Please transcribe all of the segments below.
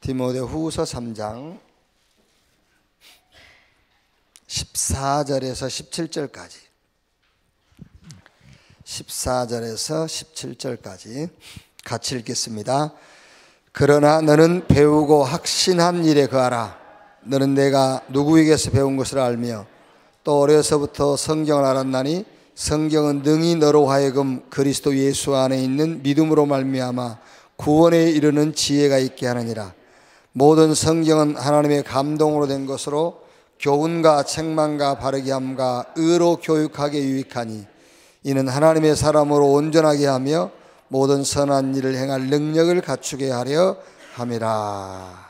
디모데후서 3장 14절에서 17절까지 14절에서 17절까지 같이 읽겠습니다. 그러나 너는 배우고 확신한 일에 거하라. 너는 내가 누구에게서 배운 것을 알며 또 어려서부터 성경을 알았나니 성경은 능히 너로 하여금 그리스도 예수 안에 있는 믿음으로 말미암아 구원에 이르는 지혜가 있게 하느니라. 모든 성경은 하나님의 감동으로 된 것으로 교훈과 책망과 바르게 함과 의로 교육하게 유익하니 이는 하나님의 사람으로 온전하게 하며 모든 선한 일을 행할 능력을 갖추게 하려 함이라.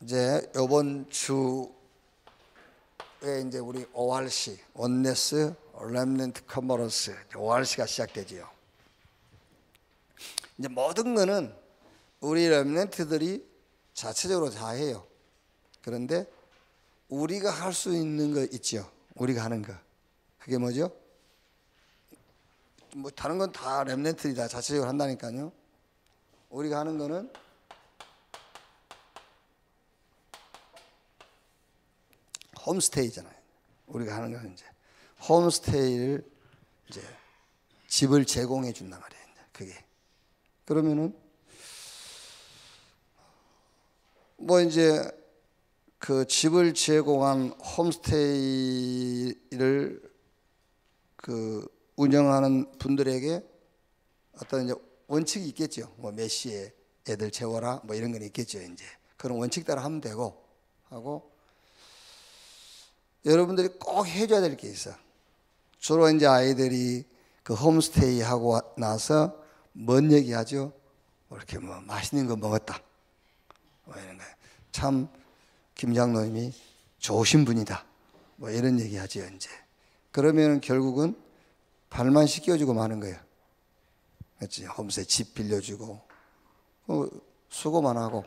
이제 이번 주에 이제 우리 ORC 원네스 렘넌트 컨퍼런스 ORC가 시작되지요. 이제 모든 거는 우리 렘넌트들이 자체적으로 다 해요. 그런데 우리가 할 수 있는 거 있죠. 우리가 하는 거. 그게 뭐죠? 뭐 다른 건 다 렘넌트들이 다 자체적으로 한다니까요. 우리가 하는 거는 홈스테이잖아요. 우리가 하는 거는 이제 홈스테이를 이제 집을 제공해 준단 말이에요. 그게 그러면은 뭐 이제 그 집을 제공한 홈스테이를 그 운영하는 분들에게 어떤 이제 원칙이 있겠죠. 뭐 몇 시에 애들 재워라 뭐 이런 건 있겠죠. 이제 그런 원칙 따라 하면 되고 하고 여러분들이 꼭 해줘야 될 게 있어. 주로 이제 아이들이 그 홈스테이 하고 나서 뭔 얘기하죠? 이렇게 뭐 맛있는 거 먹었다. 뭐 이런 거. 참 김장로님이 좋으신 분이다. 뭐 이런 얘기하죠 이제. 그러면 결국은 발만 씻겨주고 마는 거예요. 그렇지? 홈스테이 집 빌려주고 수고만 하고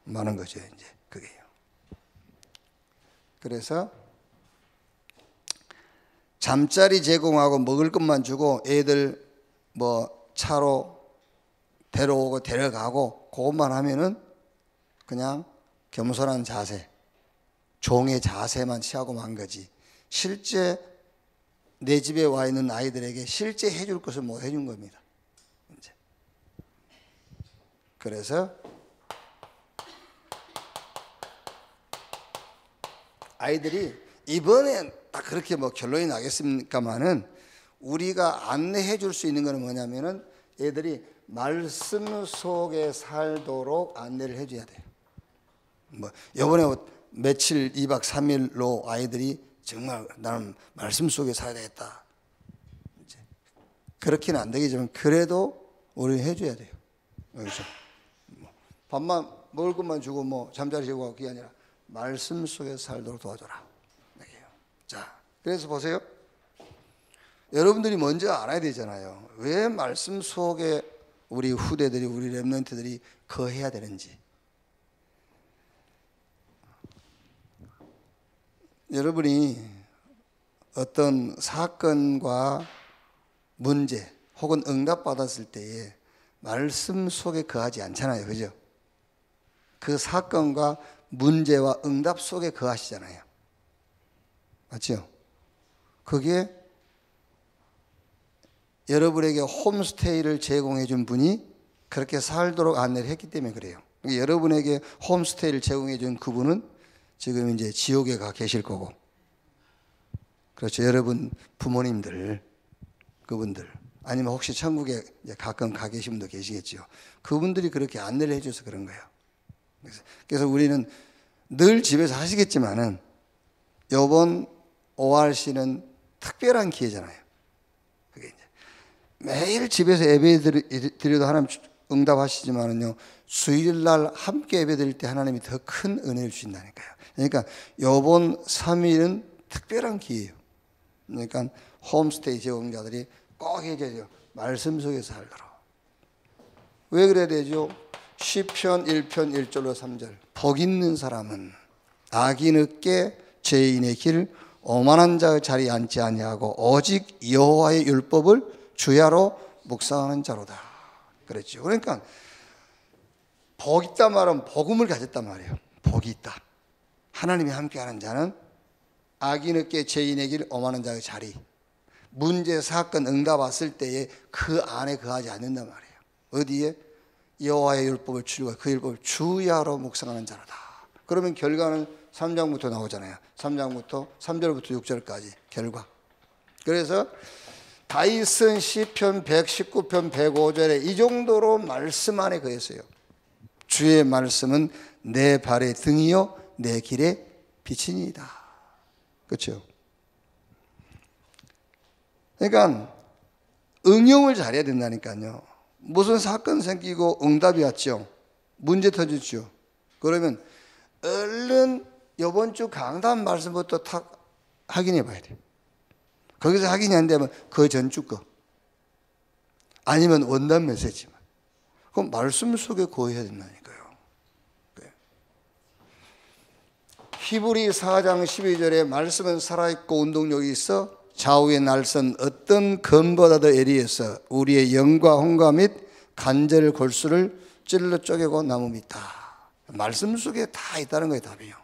마는 거죠 이제 그게요. 그래서 잠자리 제공하고 먹을 것만 주고 애들 뭐 차로 데려오고 데려가고 그것만 하면은 그냥 겸손한 자세, 종의 자세만 취하고 만 거지. 실제 내 집에 와 있는 아이들에게 실제 해줄 것을 못 해준 겁니다. 이제. 그래서 아이들이 이번엔 딱 그렇게 뭐 결론이 나겠습니까만은 우리가 안내해 줄 수 있는 거는 뭐냐면은 애들이 말씀 속에 살도록 안내를 해줘야 돼요. 뭐 이번에 며칠 2박 3일로 아이들이 정말 나는 말씀 속에 살아야 되겠다. 이제 그렇게는 안 되겠지만 그래도 우리는 해줘야 돼요. 여기서 뭐 밥만 먹을 것만 주고 뭐 잠자리 재고 그게 아니라 말씀 속에 살도록 도와줘라. 자, 그래서 보세요. 여러분들이 먼저 알아야 되잖아요. 왜 말씀 속에 우리 후대들이, 우리 렘넌트들이 거해야 되는지. 여러분이 어떤 사건과 문제 혹은 응답받았을 때에 말씀 속에 거하지 않잖아요. 그죠? 그 사건과 문제와 응답 속에 거하시잖아요. 맞죠? 그게 여러분에게 홈스테이를 제공해 준 분이 그렇게 살도록 안내를 했기 때문에 그래요. 여러분에게 홈스테이를 제공해 준 그분은 지금 이제 지옥에 가 계실 거고, 그렇죠. 여러분 부모님들, 그분들, 아니면 혹시 천국에 가끔 가 계신 분도 계시겠죠. 그분들이 그렇게 안내를 해줘서 그런 거예요. 그래서 우리는 늘 집에서 하시겠지만은 이번 ORC는 특별한 기회잖아요. 그게 이제 매일 집에서 예배 드려도 하나님 응답하시지만은요, 수요일날 함께 예배 드릴 때 하나님이 더 큰 은혜를 주신다니까요. 그러니까 이번 3일은 특별한 기회예요. 그러니까 홈스테이 제공자들이 꼭 해줘야죠. 말씀 속에서 살도록. 왜 그래야 되죠? 시편 1편 1절로 3절. 복 있는 사람은 악이 늦게 죄인의 길 오만한 자의 자리에 앉지 아니하고 오직 여호와의 율법을 주야로 묵상하는 자로다. 그랬죠. 그러니까 복 있다 말은 복음을 가졌단 말이에요. 복이 있다. 하나님이 함께하는 자는 악인에게 죄인의 길 엄하는 자의 자리, 문제 사건 응답 왔을 때에 그 안에 거하지 않는단 말이에요. 어디에? 여호와의 율법을 추리고 그 율법을 주야로 묵상하는 자로다. 그러면 결과는 3장부터 나오잖아요. 3장부터 3절부터 6절까지 결과. 그래서 다윗은 시편 119편 105절에 이 정도로 말씀 안에 거했어요. 주의 말씀은 내 발의 등이요 내 길의 빛이니이다. 그렇죠? 그러니까 응용을 잘해야 된다니까요. 무슨 사건 생기고 응답이 왔죠. 문제 터졌죠. 그러면 얼른 이번 주 강단 말씀부터 탁 확인해 봐야 돼요. 거기서 확인이 안 되면 그 전주 거 아니면 원단 메시지만 그럼 말씀 속에 거해야 된다니까요. 히브리 4장 12절에 말씀은 살아있고 운동력이 있어 좌우의 날선 어떤 검보다도 예리해서 우리의 영과 홍과 및 관절 골수를 찔러 쪼개고 나뭅니다. 말씀 속에 다 있다는 거예요. 답이요.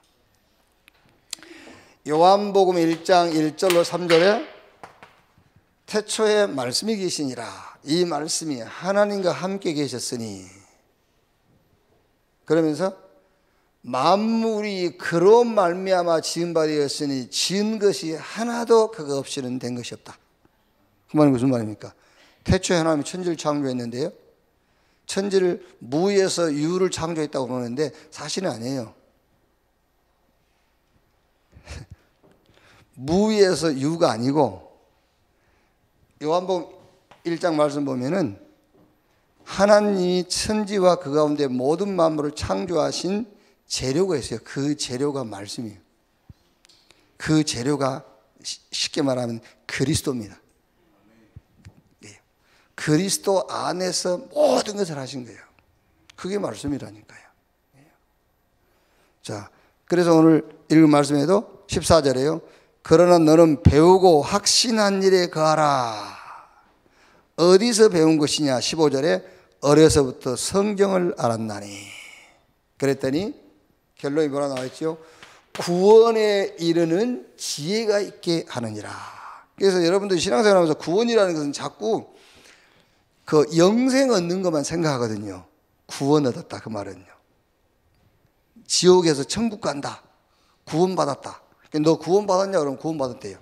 요한복음 1장 1절로 3절에 태초에 말씀이 계시니라. 이 말씀이 하나님과 함께 계셨으니 그러면서 만물이 그로 말미암아 지은 바 되었으니 지은 것이 하나도 그거 없이는 된 것이 없다. 그 말은 무슨 말입니까? 태초에 하나님이 천지를 창조했는데요, 천지를 무에서 유를 창조했다고 그러는데 사실은 아니에요. 무에서 유가 아니고 요한복음 1장 말씀 보면은 하나님이 천지와 그 가운데 모든 만물을 창조하신 재료가 있어요. 그 재료가 말씀이에요. 그 재료가 쉽게 말하면 그리스도입니다. 그리스도 안에서 모든 것을 하신 거예요. 그게 말씀이라니까요. 자, 그래서 오늘 읽은 말씀에도 14절에요. 그러나 너는 배우고 확신한 일에 거하라. 어디서 배운 것이냐? 15절에 어려서부터 성경을 알았나니. 그랬더니 결론이 뭐라 나와있죠? 구원에 이르는 지혜가 있게 하느니라. 그래서 여러분들 신앙생활 하면서 구원이라는 것은 자꾸 그 영생 얻는 것만 생각하거든요. 구원 얻었다 그 말은요. 지옥에서 천국 간다. 구원 받았다. 너 구원 받았냐? 그러면 구원 받았대요.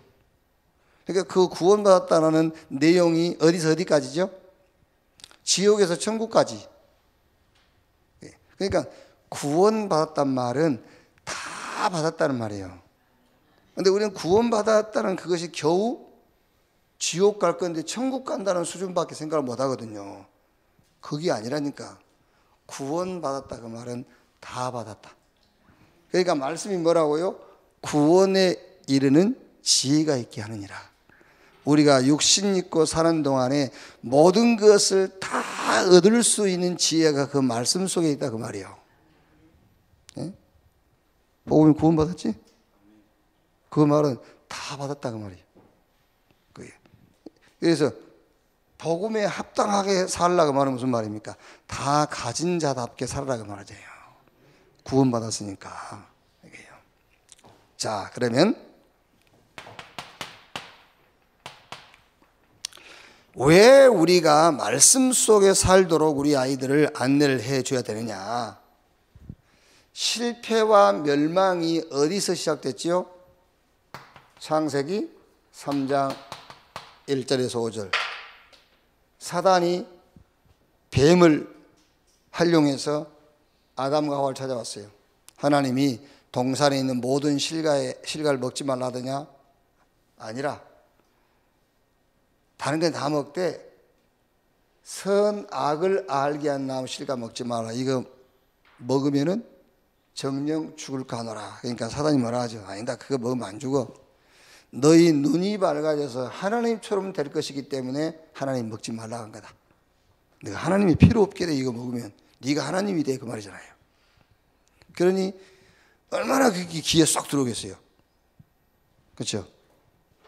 그러니까 그 구원 받았다는 내용이 어디서 어디까지죠? 지옥에서 천국까지. 그러니까 구원 받았단 말은 다 받았다는 말이에요. 그런데 우리는 구원 받았다는 그것이 겨우 지옥 갈 건데 천국 간다는 수준밖에 생각을 못 하거든요. 그게 아니라니까. 구원 받았다 그 말은 다 받았다. 그러니까 말씀이 뭐라고요? 구원에 이르는 지혜가 있게 하느니라. 우리가 육신 입고 사는 동안에 모든 것을 다 얻을 수 있는 지혜가 그 말씀 속에 있다 그 말이에요. 예? 복음이 구원 받았지? 그 말은 다 받았다 그 말이에요. 그래서 복음에 합당하게 살라고 말하면 무슨 말입니까? 다 가진 자답게 살아라고 말하잖아요. 구원 받았으니까. 자, 그러면 왜 우리가 말씀 속에 살도록 우리 아이들을 안내를 해줘야 되느냐? 실패와 멸망이 어디서 시작됐지요? 창세기 3장 1절에서 5절. 사단이 뱀을 활용해서 아담과 하와를 찾아왔어요. 하나님이 동산에 있는 모든 실과를 먹지 말라 하더냐? 아니라 다른 건 다 먹되 선악을 알게 한 나무 실과 먹지 마라. 이거 먹으면은 정령 죽을 까노라. 그러니까 사단이 뭐라 하죠? 아니다, 그거 먹으면 안 죽어. 너희 눈이 밝아져서 하나님처럼 될 것이기 때문에 하나님 먹지 말라 한 거다. 내가 하나님이 필요 없게 돼. 이거 먹으면 네가 하나님이 돼 그 말이잖아요. 그러니 얼마나 그게 귀에 쏙 들어오겠어요. 그렇죠?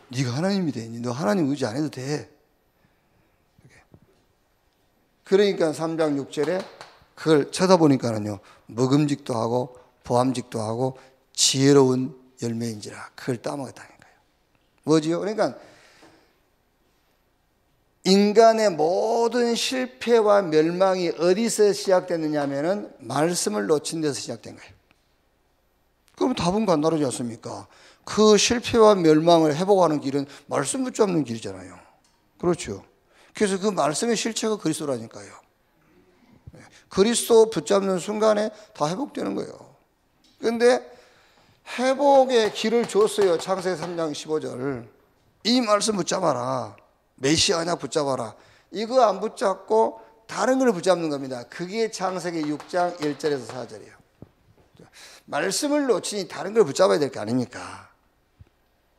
네가 하나님이 돼. 너 하나님 의지 안 해도 돼. 그러니까 3장 6절에 그걸 쳐다보니까는요, 먹음직도 하고 보암직도 하고 지혜로운 열매인지라 그걸 따먹었다는 거예요. 뭐지요? 그러니까 인간의 모든 실패와 멸망이 어디서 시작됐느냐 하면은 말씀을 놓친 데서 시작된 거예요. 그럼 답은 간단하지 않습니까? 그 실패와 멸망을 회복하는 길은 말씀 붙잡는 길이잖아요. 그렇죠. 그래서 그 말씀의 실체가 그리스도라니까요. 그리스도 붙잡는 순간에 다 회복되는 거예요. 그런데 회복의 길을 줬어요. 창세기 3장 15절. 이 말씀 붙잡아라. 메시아냐 붙잡아라. 이거 안 붙잡고 다른 걸 붙잡는 겁니다. 그게 창세기 6장 1절에서 4절이에요. 말씀을 놓치니 다른 걸 붙잡아야 될 거 아닙니까?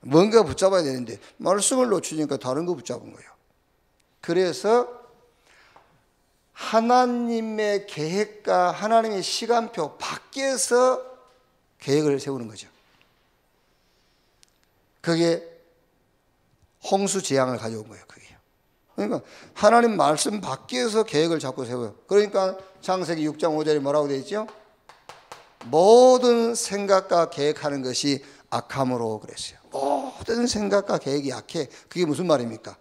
뭔가 붙잡아야 되는데 말씀을 놓치니까 다른 거 붙잡은 거예요. 그래서 하나님의 계획과 하나님의 시간표 밖에서 계획을 세우는 거죠. 그게 홍수 재앙을 가져온 거예요. 그게. 그러니까 하나님 말씀 밖에서 계획을 자꾸 세워요. 그러니까 창세기 6장 5절에 뭐라고 되어 있죠? 모든 생각과 계획하는 것이 악함으로 그랬어요. 모든 생각과 계획이 악해. 그게 무슨 말입니까?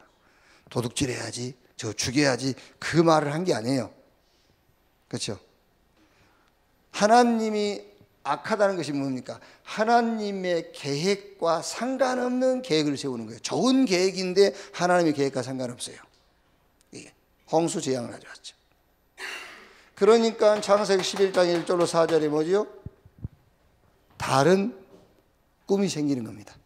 도둑질해야지, 저 죽여야지, 그 말을 한 게 아니에요. 그렇죠? 하나님이 악하다는 것이 뭡니까? 하나님의 계획과 상관없는 계획을 세우는 거예요. 좋은 계획인데 하나님의 계획과 상관없어요. 이게 홍수 재앙을 가져왔죠. 그러니까 창세기 11장 1절로 4절에 뭐죠? 다른 꿈이 생기는 겁니다.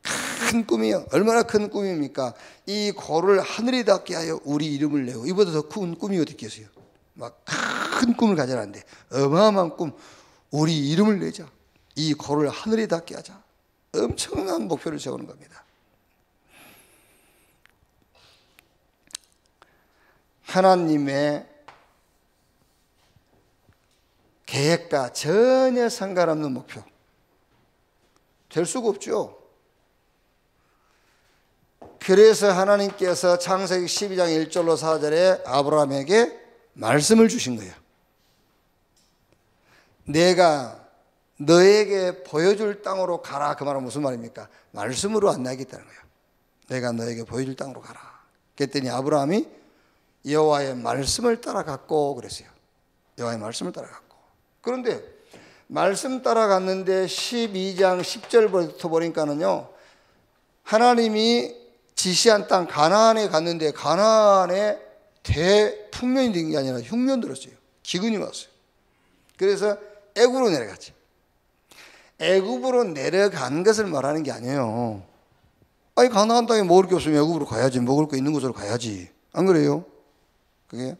큰 꿈이요. 얼마나 큰 꿈입니까? 이 고를 하늘이 닿게 하여 우리 이름을 내고, 이보다 더 큰 꿈이 어디 있겠어요? 막 큰 꿈을 가져라는데 어마어마한 꿈, 우리 이름을 내자. 이 고를 하늘이 닿게 하자. 엄청난 목표를 세우는 겁니다. 하나님의 계획과 전혀 상관없는 목표. 될 수가 없죠. 그래서 하나님께서 창세기 12장 1절로 4절에 아브라함에게 말씀을 주신 거예요. 내가 너에게 보여줄 땅으로 가라. 그 말은 무슨 말입니까? 말씀으로 안내하겠다는 거예요. 내가 너에게 보여줄 땅으로 가라. 그랬더니 아브라함이 여호와의 말씀을 따라갔고 그랬어요. 여호와의 말씀을 따라갔고. 그런데 말씀 따라갔는데 12장 10절부터 보니까는요, 하나님이 지시한 땅 가나안에 갔는데 가나안에 대풍년이 된 게 아니라 흉년 들었어요. 기근이 왔어요. 그래서 애굽으로 내려갔죠. 애굽으로 내려간 것을 말하는 게 아니에요. 아니 가나안 땅에 먹을 게 없으면 애굽으로 가야지. 먹을 거 있는 곳으로 가야지. 안 그래요? 그게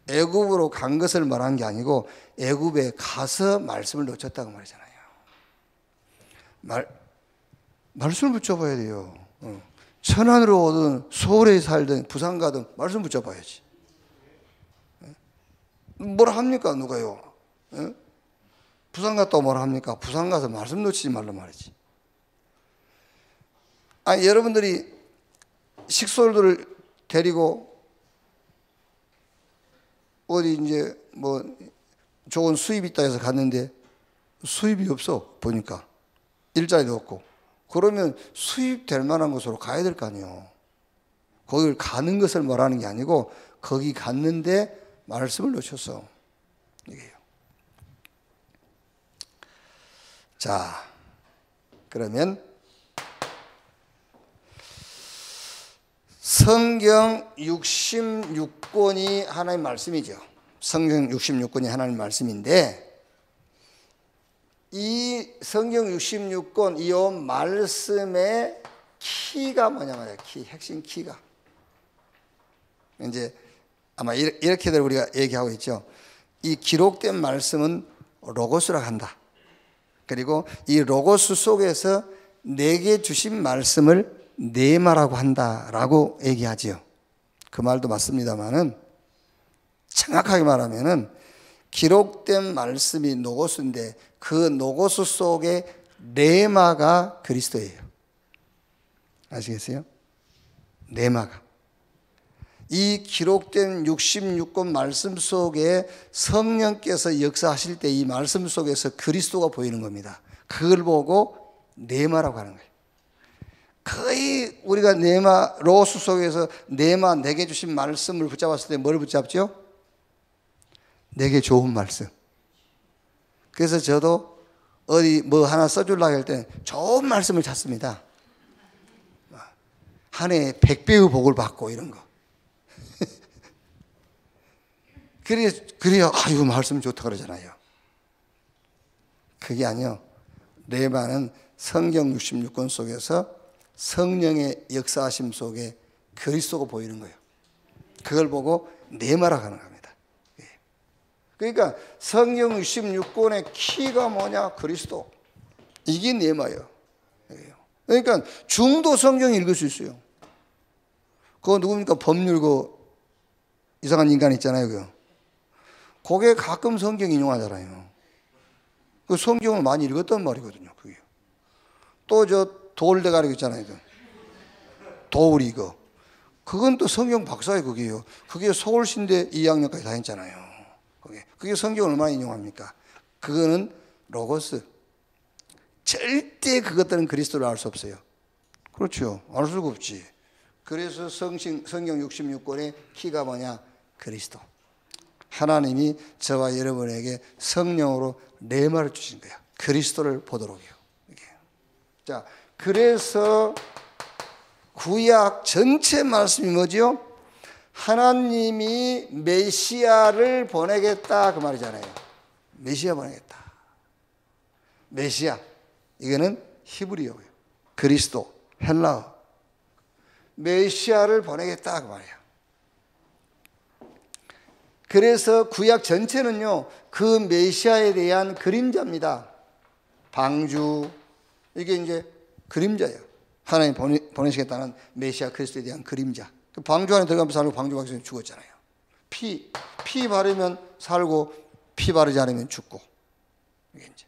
애굽으로 간 것을 말하는 게 아니고 애굽에 가서 말씀을 놓쳤다고 말이잖아요. 말씀을 붙잡아야 돼요. 천안으로 오든 서울에 살든 부산 가든 말씀 붙잡아야지. 뭐라 합니까 누가요? 부산 갔다고 뭐라 합니까? 부산 가서 말씀 놓치지 말란 말이지. 아니 여러분들이 식솔들을 데리고 어디 이제 뭐 좋은 수입이 있다 해서 갔는데 수입이 없어 보니까 일자리도 없고, 그러면 수입될 만한 곳으로 가야 될 거 아니에요. 거길 가는 것을 말하는 게 아니고 거기 갔는데 말씀을 놓쳤어. 이게요. 자, 그러면 성경 66권이 하나님 말씀이죠. 성경 66권이 하나님 말씀인데, 이 성경 66권 이 말씀의 키가 뭐냐면 핵심 키가 이제 아마 이렇게들 우리가 얘기하고 있죠. 이 기록된 말씀은 로고스라고 한다. 그리고 이 로고스 속에서 내게 주신 말씀을 네마라고 한다라고 얘기하지요. 그 말도 맞습니다만은 정확하게 말하면은 기록된 말씀이 노고스인데 그 노고스 속에 네마가 그리스도예요. 아시겠어요? 네마가. 이 기록된 66권 말씀 속에 성령께서 역사하실 때 이 말씀 속에서 그리스도가 보이는 겁니다. 그걸 보고 네마라고 하는 거예요. 거의 우리가 네마, 로스 속에서 네마 내게 주신 말씀을 붙잡았을 때 뭘 붙잡죠? 내게 좋은 말씀. 그래서 저도 어디 뭐 하나 써주려고 할 때 좋은 말씀을 찾습니다. 한 해에 100배의 복을 받고 이런 거. 그래야 이거 말씀 좋다 그러잖아요. 그게 아니요. 네마는 성경 66권 속에서 성령의 역사하심 속에 그리스도가 보이는 거예요. 그걸 보고 네마라고 하는 겁니다. 그러니까 성경 66권의 키가 뭐냐? 그리스도. 이게 네마예요. 그러니까 중도 성경 읽을 수 있어요. 그거 누굽니까? 법률 그 이상한 인간 있잖아요. 그게 가끔 성경 인용하잖아요. 그 성경을 많이 읽었단 말이거든요. 그게. 또 돌대가리 있잖아요. 도울 이거. 그건 또 성경 박사예요. 그게 서울신대 2학년까지 다 했잖아요. 그게 성경을 얼마나 인용합니까? 그거는 로고스. 절대 그것들은 그리스도를 알 수 없어요. 그렇죠. 알 수가 없지. 그래서 성경 66권의 키가 뭐냐? 그리스도. 하나님이 저와 여러분에게 성령으로 레마를 주신 거야. 그리스도를 보도록요. 자, 그래서 구약 전체 말씀이 뭐죠? 하나님이 메시아를 보내겠다 그 말이잖아요. 메시아 보내겠다. 메시아 이거는 히브리어예요. 그리스도 헬라어. 메시아를 보내겠다 그 말이에요. 그래서 구약 전체는요 그 메시아에 대한 그림자입니다. 방주 이게 이제 그림자예요. 하나님 보내시겠다는 메시아 그리스도에 대한 그림자. 방주 안에 들어가면 살고 방주 밖에서 죽었잖아요. 피 바르면 살고 피 바르지 않으면 죽고. 이게 이제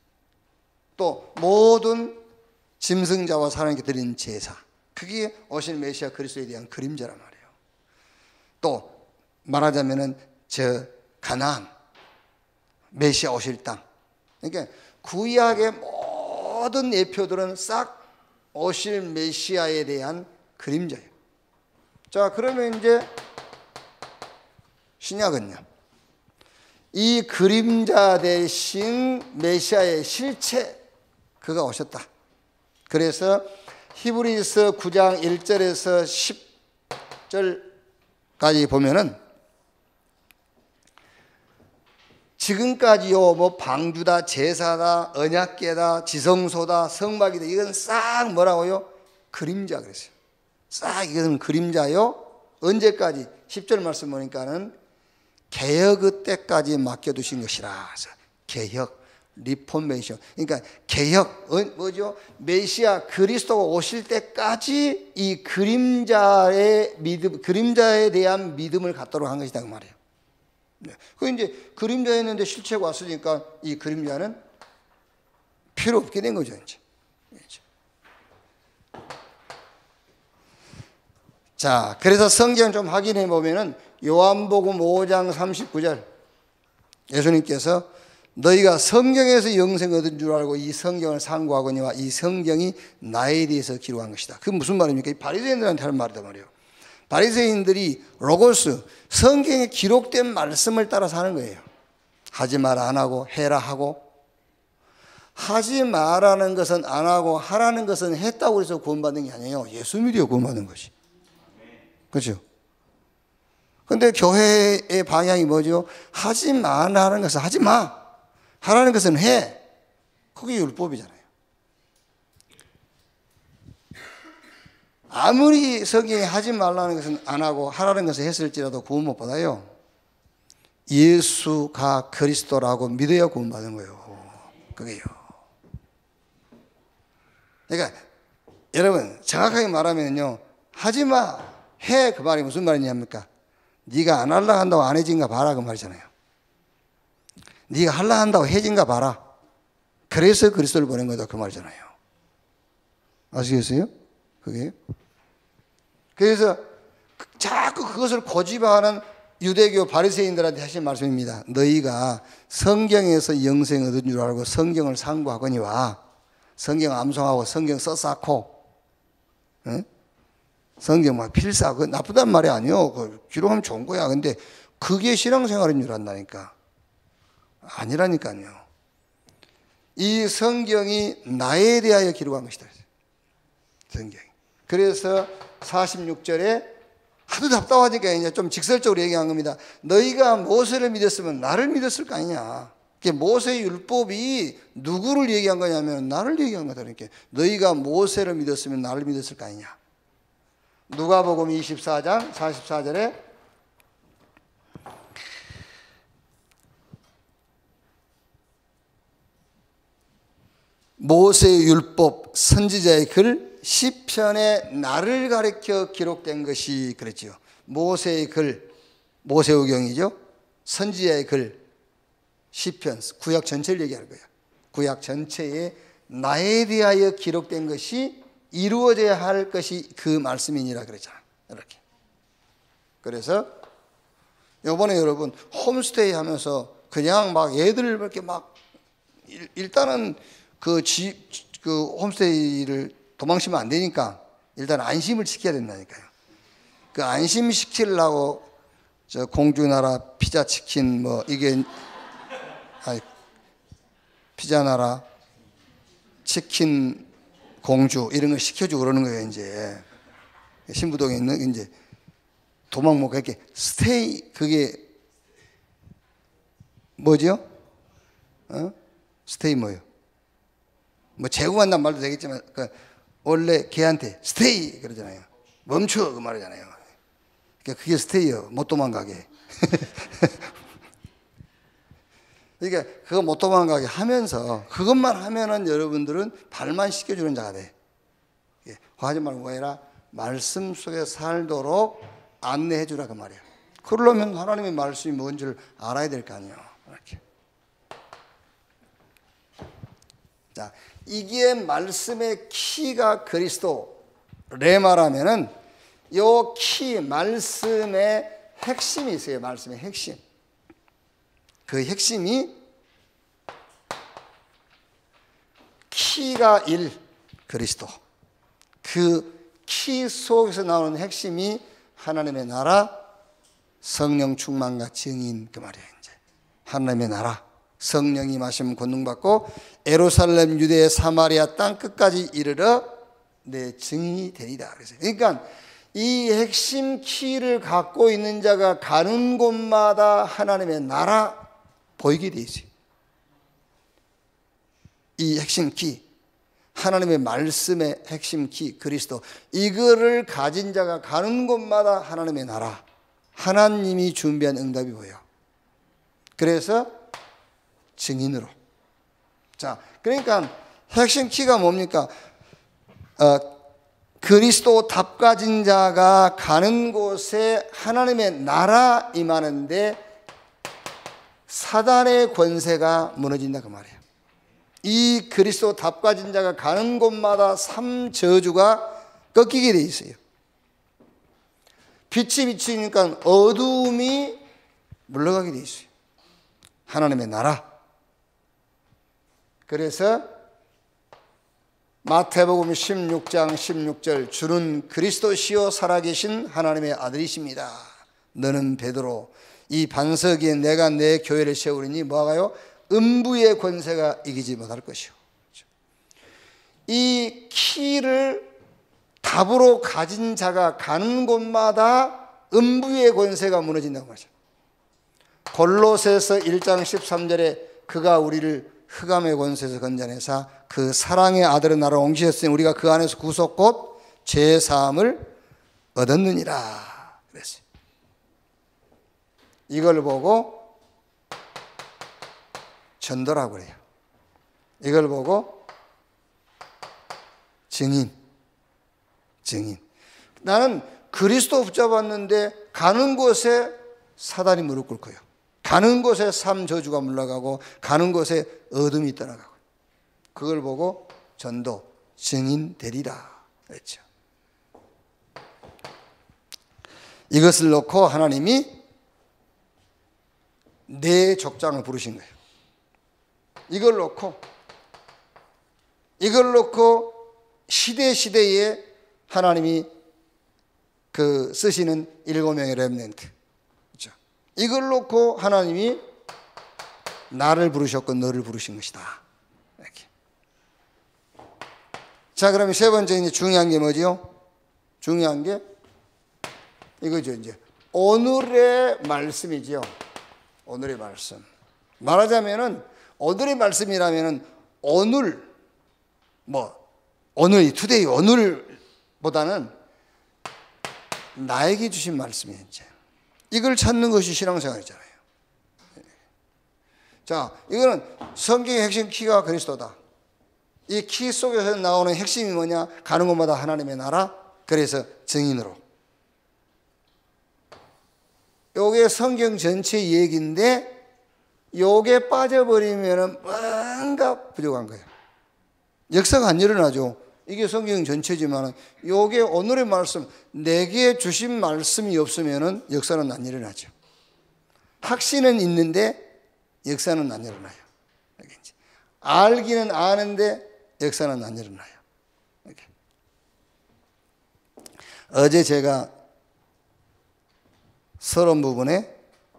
또 모든 짐승자와 사람에게 드리는 제사. 그게 오실 메시아 그리스도에 대한 그림자란 말이에요. 또 말하자면은 저 가나안 메시아 오실 땅. 그러니까 구약의 모든 예표들은 싹 오실 메시아에 대한 그림자예요. 자, 그러면 이제 신약은요. 이 그림자 대신 메시아의 실체 그가 오셨다. 그래서 히브리서 9장 1절에서 10절까지 보면은 지금까지요 뭐 방주다 제사다 언약궤다 지성소다 성막이다 이건 싹 뭐라고요? 그림자 그랬어요. 싹 이것은 그림자요. 언제까지? 10절 말씀 보니까는 개혁의 때까지 맡겨두신 것이라. 그래서 개혁, 리포메이션. 그러니까 개혁, 뭐죠? 메시아 그리스도가 오실 때까지 이 그림자의 믿음, 그림자에 대한 믿음을 갖도록 한 것이다 그 말이에요. 네. 그 이제 그림자였는데 실체가 왔으니까 이 그림자는 필요 없게 된 거죠 이제. 자, 그래서 성경 좀 확인해 보면은 요한복음 5장 39절 예수님께서 너희가 성경에서 영생 얻은 줄 알고 이 성경을 상고하거니와 이 성경이 나에 대해서 기록한 것이다. 그게 무슨 말입니까? 이 바리새인들한테 하는 말이란 말이에요. 바리새인들이 로고스 성경에 기록된 말씀을 따라서 하는 거예요. 하지 마라 안 하고 해라 하고. 하지 마라는 것은 안 하고 하라는 것은 했다고 해서 구원받는 게 아니에요. 예수 믿어 구원받는 것이. 그렇죠? 근데 교회의 방향이 뭐죠? 하지 마라는 것은 하지 마. 하라는 것은 해. 그게 율법이잖아요. 아무리 성경에 하지 말라는 것은 안 하고 하라는 것을 했을지라도 구원 못 받아요. 예수가 그리스도라고 믿어야 구원받는 거예요. 그게요. 그러니까 여러분 정확하게 말하면요. 하지 마, 해 그 말이 무슨 말이냐입니까? 네가 안 하려고 한다고 안 해진가 봐라 그 말이잖아요. 네가 하려고 한다고 해진가 봐라. 그래서 그리스도를 보낸 거다 그 말이잖아요. 아시겠어요? 그게. 그래서 자꾸 그것을 고집하는 유대교 바리새인들한테 하신 말씀입니다. 너희가 성경에서 영생 얻은 줄 알고 성경을 상고하거니와 성경 암송하고 성경 써쌓고 성경 막 필사하고 나쁘단 말이 아니요. 기록하면 좋은 거야. 근데 그게 신앙생활인 줄 안다니까. 아니라니까요. 이 성경이 나에 대하여 기록한 것이다. 성경이. 그래서 46절에 하도 답답하니까 이제 좀 직설적으로 얘기한 겁니다. 너희가 모세를 믿었으면 나를 믿었을 거 아니냐. 모세의 율법이 누구를 얘기한 거냐면 나를 얘기한 거다. 그러니까 너희가 모세를 믿었으면 나를 믿었을 거 아니냐. 누가복음 24장 44절에 모세의 율법 선지자의 글 시편에 나를 가리켜 기록된 것이 그랬지요. 모세의 글, 모세오경이죠. 선지자의 글, 시편, 구약 전체를 얘기하는 거예요. 구약 전체에 나에 대하여 기록된 것이 이루어져야 할 것이 그 말씀이니라 그랬잖아요. 이렇게. 그래서 이번에 여러분 홈스테이 하면서 그냥 막 애들 이렇게 막 일단은 그 홈스테이를 도망치면 안 되니까 일단 안심을 시켜야 된다니까요. 그 안심시키려고 저 공주나라 피자 치킨 뭐 이게 피자 나라 치킨 공주 이런 걸 시켜주고 그러는 거예요. 이제 신부동에 있는 이제 도망 못 가게 스테이 그게 뭐죠? 스테이 뭐요? 뭐 제공한다는 말도 되겠지만 원래 걔한테 스테이 그러잖아요. 멈춰 그 말이잖아요. 그러니까 그게 스테이요. 못 도망가게. 그러니까 그거 못 도망가게 하면서 그것만 하면은 여러분들은 발만 씻겨주는 자가 돼. 화하지 말고 뭐 해라? 말씀 속에 살도록 안내해 주라 그 말이야. 그러려면 하나님의 말씀이 뭔지를 알아야 될 거 아니에요. 이렇게. 자, 이게 말씀의 키가 그리스도 레마라면은 요 키 말씀의 핵심이 있어요. 말씀의 핵심. 그 핵심이 키가 1 그리스도. 그 키 속에서 나오는 핵심이 하나님의 나라, 성령 충만과 증인 그 말이에요. 이제 하나님의 나라, 성령이 마시면 권능받고 예루살렘, 유대, 사마리아 땅 끝까지 이르러 내 증인이 되리라. 그래서 그러니까 이 핵심 키를 갖고 있는 자가 가는 곳마다 하나님의 나라 보이게 돼 있어요. 이 핵심 키, 하나님의 말씀의 핵심 키 그리스도, 이거를 가진 자가 가는 곳마다 하나님의 나라, 하나님이 준비한 응답이 보여. 그래서 증인으로. 자, 그러니까 핵심 키가 뭡니까? 그리스도 답 가진 자가 가는 곳에 하나님의 나라 임하는데 사단의 권세가 무너진다 그 말이에요. 이 그리스도 답 가진 자가 가는 곳마다 삼저주가 꺾이게 돼 있어요. 빛이 비치니까 어두움이 물러가게 돼 있어요. 하나님의 나라. 그래서 마태복음 16장 16절 주는 그리스도시요 살아계신 하나님의 아들이십니다. 너는 베드로 이 반석 위에 내가 내 교회를 세우리니 뭐하가요? 음부의 권세가 이기지 못할 것이요. 이 키를 답으로 가진 자가 가는 곳마다 음부의 권세가 무너진다고 말이죠. 골로새서 1장 13절에 그가 우리를 흑암의 권세에서 건져내사 그 사랑의 아들의 나라로 옮기셨으니 우리가 그 안에서 구속 곧 죄사함을 얻었느니라 그랬어요. 이걸 보고 전도라고 그래요. 이걸 보고 증인. 나는 그리스도 붙잡았는데 가는 곳에 사단이 무릎 꿇고요. 가는 곳에 삼저주가 물러가고 가는 곳에 어둠이 떠나가고 그걸 보고 전도, 증인 되리라 그랬죠. 이것을 놓고 하나님이 네 족장을 부르신 거예요. 이걸 놓고 시대에 하나님이 그 쓰시는 7명의 렘넌트, 그렇죠? 이걸 놓고 하나님이 나를 부르셨고 너를 부르신 것이다. 이렇게. 자, 그러면 세 번째 이제 중요한 게 뭐죠? 중요한 게 이거죠. 이제 오늘의 말씀이죠. 오늘의 말씀. 말하자면은 오늘의 말씀이라면은 오늘 오늘 투데이 오늘보다는 나에게 주신 말씀이에요. 이제 이걸 찾는 것이 신앙생활이잖아요. 자, 이거는 성경의 핵심 키가 그리스도다. 이 키 속에서 나오는 핵심이 뭐냐? 가는 곳마다 하나님의 나라, 그래서 증인으로. 요게 성경 전체 얘기인데 요게 빠져버리면 뭔가 부족한 거예요. 역사가 안 일어나죠. 이게 성경 전체지만 요게 오늘의 말씀, 내게 주신 말씀이 없으면 역사는 안 일어나죠. 확신은 있는데 역사는 안 일어나요. 알기는 아는데 역사는 안 일어나요. 이렇게. 어제 제가 서론 부분에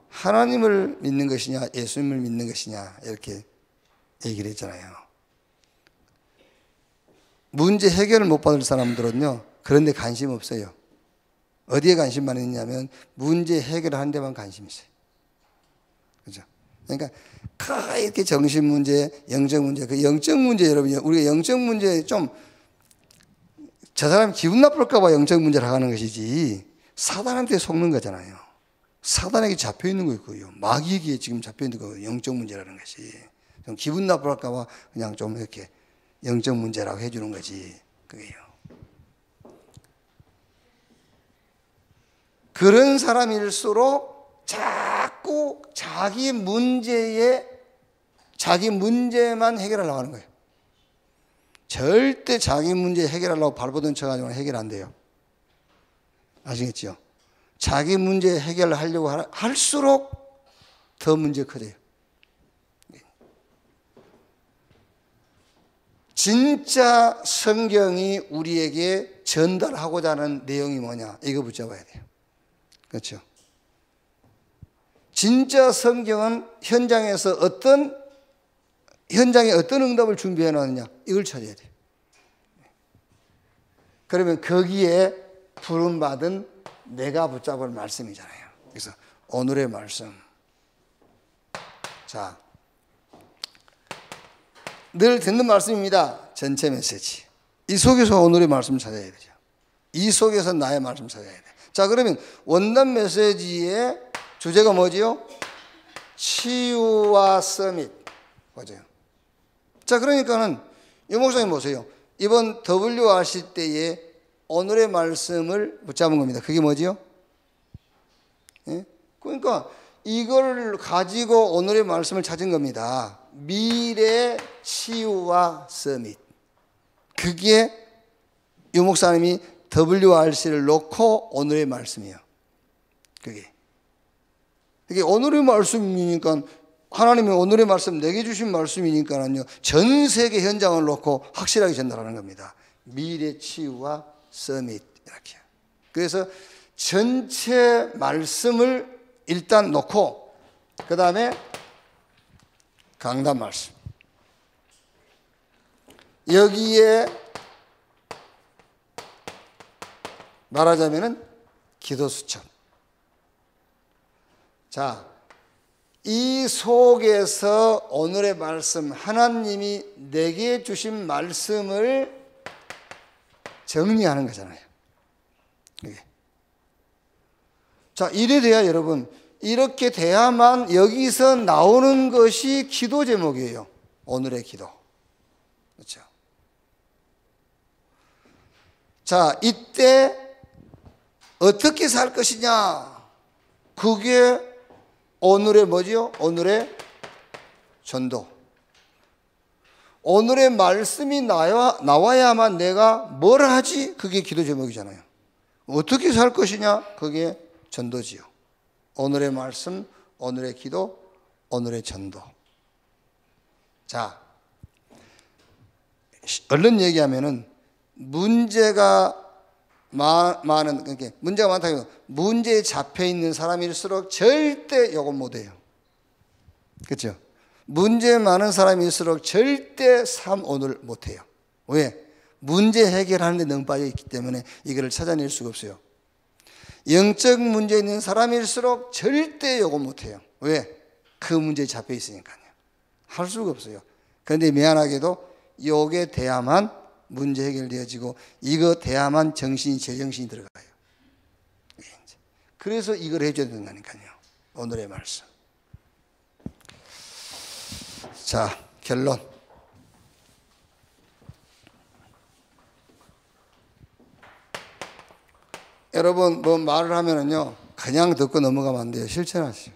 하나님을 믿는 것이냐 예수님을 믿는 것이냐 이렇게 얘기를 했잖아요. 문제 해결을 못 받을 사람들은요 그런 데 관심 없어요. 어디에 관심만 있냐면 문제 해결을 하는 데만 관심이 있어요. 그죠? 그러니까 이렇게 정신 문제, 영적 문제, 그 영적 문제 여러분, 우리가 영적 문제 좀 저 사람이 기분 나쁠까 봐 영적 문제를 하는 것이지 사단한테 속는 거잖아요. 사단에게 잡혀 있는 거고요. 마귀에게 지금 잡혀 있는 거예요. 영적 문제라는 것이. 좀 기분 나쁠까 봐 그냥 좀 이렇게 영적 문제라고 해주는 거지. 그게요. 그런 사람일수록 자꾸 자기 문제만 해결하려고 하는 거예요. 절대 자기 문제 해결하려고 발버둥 쳐가지고는 해결 안 돼요. 아시겠죠? 자기 문제 해결하려고 할수록 더 문제 커져요. 진짜 성경이 우리에게 전달하고자 하는 내용이 뭐냐? 이거 붙잡아야 돼요. 그렇죠? 진짜 성경은 현장에 어떤 응답을 준비해 놓느냐? 이걸 찾아야 돼요. 그러면 거기에 부름받은 내가 붙잡을 말씀이잖아요. 그래서 오늘의 말씀. 자, 늘 듣는 말씀입니다. 전체 메시지. 이 속에서 오늘의 말씀을 찾아야 되죠. 이 속에서 나의 말씀을 찾아야 돼. 자, 그러면 원단 메시지의 주제가 뭐지요? 치유와 서밋. 맞아요. 자, 그러니까는 이 목사님 보세요. 이번 WRC 때에 오늘의 말씀을 붙잡은 겁니다. 그게 뭐지요? 예? 그러니까 이걸 가지고 오늘의 말씀을 찾은 겁니다. 미래 치유와 서밋. 그게 유 목사님이 WRC를 놓고 오늘의 말씀이에요. 그게 오늘의 말씀이니까 하나님이 오늘의 말씀 내게 주신 말씀이니까는요 전 세계 현장을 놓고 확실하게 전달하는 겁니다. 미래 치유와 서밋 이렇게. 그래서 전체 말씀을 일단 놓고 그 다음에 강단 말씀. 여기에 말하자면은 기도 수첩. 자, 이 속에서 오늘의 말씀, 하나님이 내게 주신 말씀을 정리하는 거잖아요. 이게. 자, 이래 돼야 여러분, 이렇게 돼야만 여기서 나오는 것이 기도 제목이에요. 오늘의 기도. 그렇죠? 자, 이때 어떻게 살 것이냐? 그게 오늘의 뭐지요? 오늘의 전도. 오늘의 말씀이 나와야만 내가 뭘 하지? 그게 기도 제목이잖아요. 어떻게 살 것이냐? 그게 전도지요. 오늘의 말씀, 오늘의 기도, 오늘의 전도. 자, 얼른 얘기하면은 문제가 많은, 그러니까 문제가 많다고 문제에 잡혀 있는 사람일수록 절대 요거 못해요. 그렇죠? 문제 많은 사람일수록 절대 삶 오늘 못해요. 왜? 문제 해결하는 데 너무 빠져 있기 때문에 이거를 찾아낼 수가 없어요. 영적 문제 있는 사람일수록 절대 요거 못해요. 왜? 그 문제에 잡혀 있으니까요. 할 수가 없어요. 그런데 미안하게도 요게 돼야만 문제 해결되어지고 이거 돼야만 정신이 제정신이 들어가요. 그래서 이걸 해줘야 된다니까요. 오늘의 말씀. 자, 결론. 여러분 뭐 말을 하면은요 그냥 듣고 넘어가면 안 돼요. 실천하시오.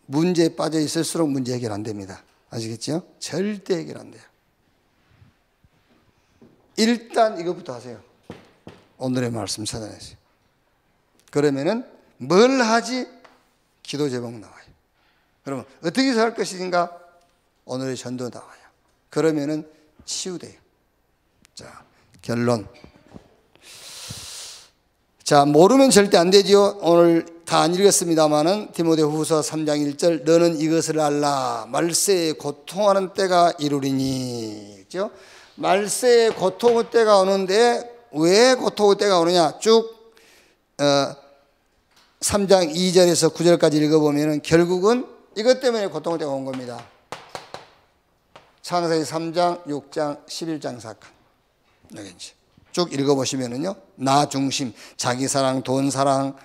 문제에 빠져 있을수록 문제 해결 안 됩니다. 아시겠죠? 절대 해결 안 돼요. 일단 이것부터 하세요. 오늘의 말씀 찾아내세요. 그러면은 뭘 하지? 기도 제목 나와요. 그러면 어떻게 살 것인가? 오늘의 전도 나와요. 그러면은 치유돼요. 자, 결론. 자, 모르면 절대 안 되지요. 오늘 다 안 읽었습니다마는 디모데후서 3장 1절 너는 이것을 알라. 말세에 고통하는 때가 이루리니. 그렇죠? 말세에 고통의 때가 오는데 왜 고통의 때가 오느냐? 쭉 3장 2절에서 9절까지 읽어보면 결국은 이것 때문에 고통의 때가 온 겁니다. 창세기 3장, 6장, 11장 사건. 여기 이제 쭉 읽어보시면은요, 나 중심, 자기 사랑, 돈 사랑,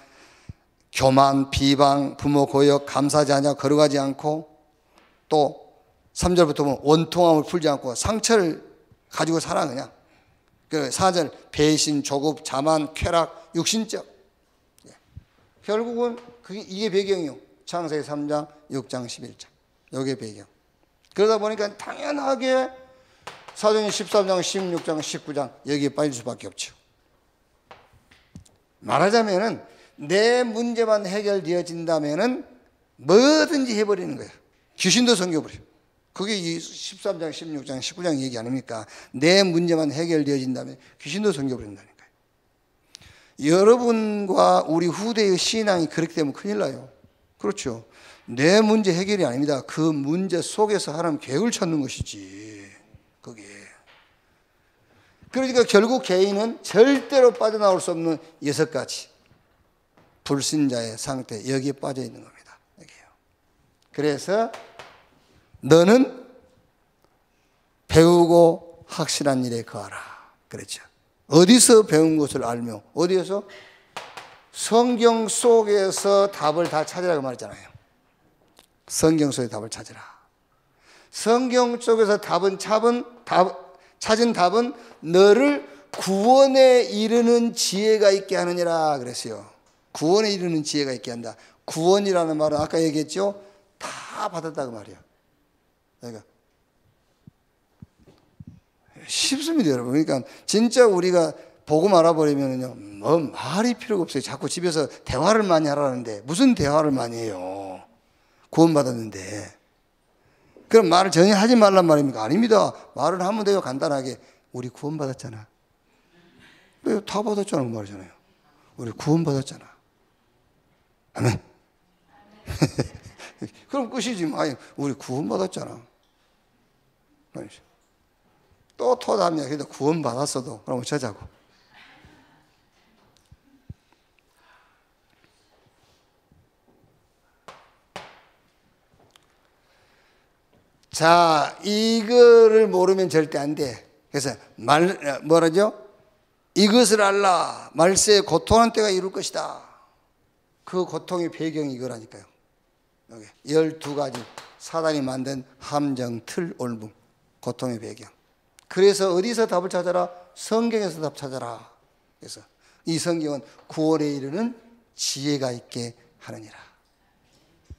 교만, 비방, 부모 고역, 감사하지 않냐, 거룩하지 않고, 또 3절부터 보면 원통함을 풀지 않고 상처를 가지고 살아 그냥. 그 4절 배신, 조급, 자만, 쾌락, 육신적. 결국은 이게 배경이요. 창세기 3장, 6장, 11장. 이게 배경. 그러다 보니까 당연하게 사도행전 13장, 16장, 19장 여기에 빠질 수밖에 없죠. 말하자면은 내 문제만 해결되어진다면은 뭐든지 해버리는 거예요. 귀신도 섬겨버려요. 그게 이 13장, 16장, 19장 얘기 아닙니까? 내 문제만 해결되어진다면 귀신도 섬겨버린다니까요. 여러분과 우리 후대의 신앙이 그렇게 되면 큰일 나요. 그렇죠. 내 문제 해결이 아닙니다. 그 문제 속에서 하나님 계획을 찾는 것이지. 그게. 그러니까 결국 개인은 절대로 빠져나올 수 없는 6가지 불신자의 상태, 여기에 빠져 있는 겁니다. 여기요. 그래서 너는 배우고 확실한 일에 거하라. 그렇죠. 어디서 배운 것을 알며, 어디에서? 성경 속에서 답을 다 찾으라고 말했잖아요. 성경 속에 답을 찾으라. 성경 속에서 찾은 답은 너를 구원에 이르는 지혜가 있게 하느니라 그랬어요. 구원에 이르는 지혜가 있게 한다. 구원이라는 말은 아까 얘기했죠. 다 받았다고 말이에요. 그러니까 쉽습니다, 여러분. 그러니까 진짜 우리가 복음 알아버리면요, 뭐 말이 필요가 없어요. 자꾸 집에서 대화를 많이 하라는데 무슨 대화를 많이 해요? 구원받았는데. 그럼 말을 전혀 하지 말란 말입니까? 아닙니다. 말을 하면 돼요. 간단하게. 우리 구원받았잖아. 왜 다 받았잖아 그 말이잖아요. 우리 구원받았잖아. 아멘. 그럼 끝이지. 아니, 우리 구원받았잖아. 또 토담이야. 그래도 구원받았어도. 그럼 어쩌자고. 자, 이거를 모르면 절대 안 돼. 그래서 뭐라죠? 이것을 알라. 말세에 고통하는 때가 이룰 것이다. 그 고통의 배경이 이거라니까요. 여기 12가지 사단이 만든 함정, 틀, 올무. 고통의 배경. 그래서 어디서 답을 찾아라? 성경에서 답 찾아라. 그래서 이 성경은 구원에 이르는 지혜가 있게 하느니라.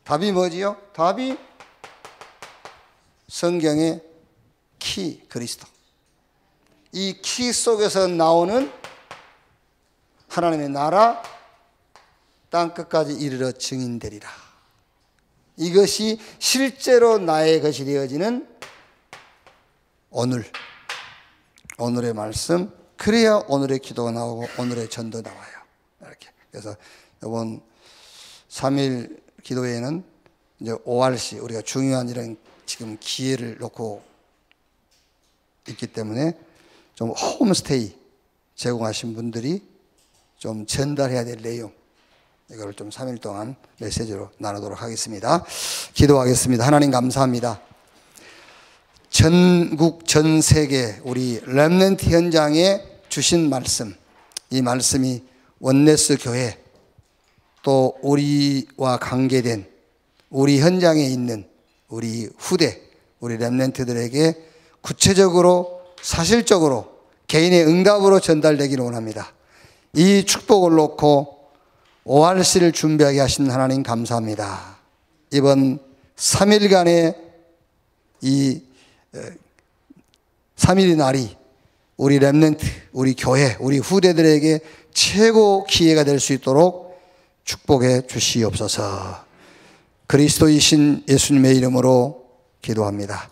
답이 뭐지요? 답이 성경의 키, 그리스도. 이 키 속에서 나오는 하나님의 나라, 땅끝까지 이르러 증인되리라. 이것이 실제로 나의 것이 되어지는 오늘의 말씀, 그래야 오늘의 기도가 나오고 오늘의 전도 나와요. 이렇게. 그래서 이번 3일 기도회에는 이제 ORC, 우리가 중요한 이런 지금 기회를 놓고 있기 때문에 좀 홈스테이 제공하신 분들이 좀 전달해야 될 내용, 이거를 좀 3일 동안 메시지로 나누도록 하겠습니다. 기도하겠습니다. 하나님 감사합니다. 전국 전 세계 우리 렘넌트 현장에 주신 말씀, 이 말씀이 원네스 교회 또 우리와 관계된 우리 현장에 있는 우리 후대, 우리 렘넌트들에게 구체적으로 사실적으로 개인의 응답으로 전달되기를 원합니다. 이 축복을 놓고 ORC를 준비하게 하신 하나님 감사합니다. 이번 3일간의 이 3일의 날이 우리 렘넌트, 우리 교회, 우리 후대들에게 최고 기회가 될 수 있도록 축복해 주시옵소서. 그리스도이신 예수님의 이름으로 기도합니다.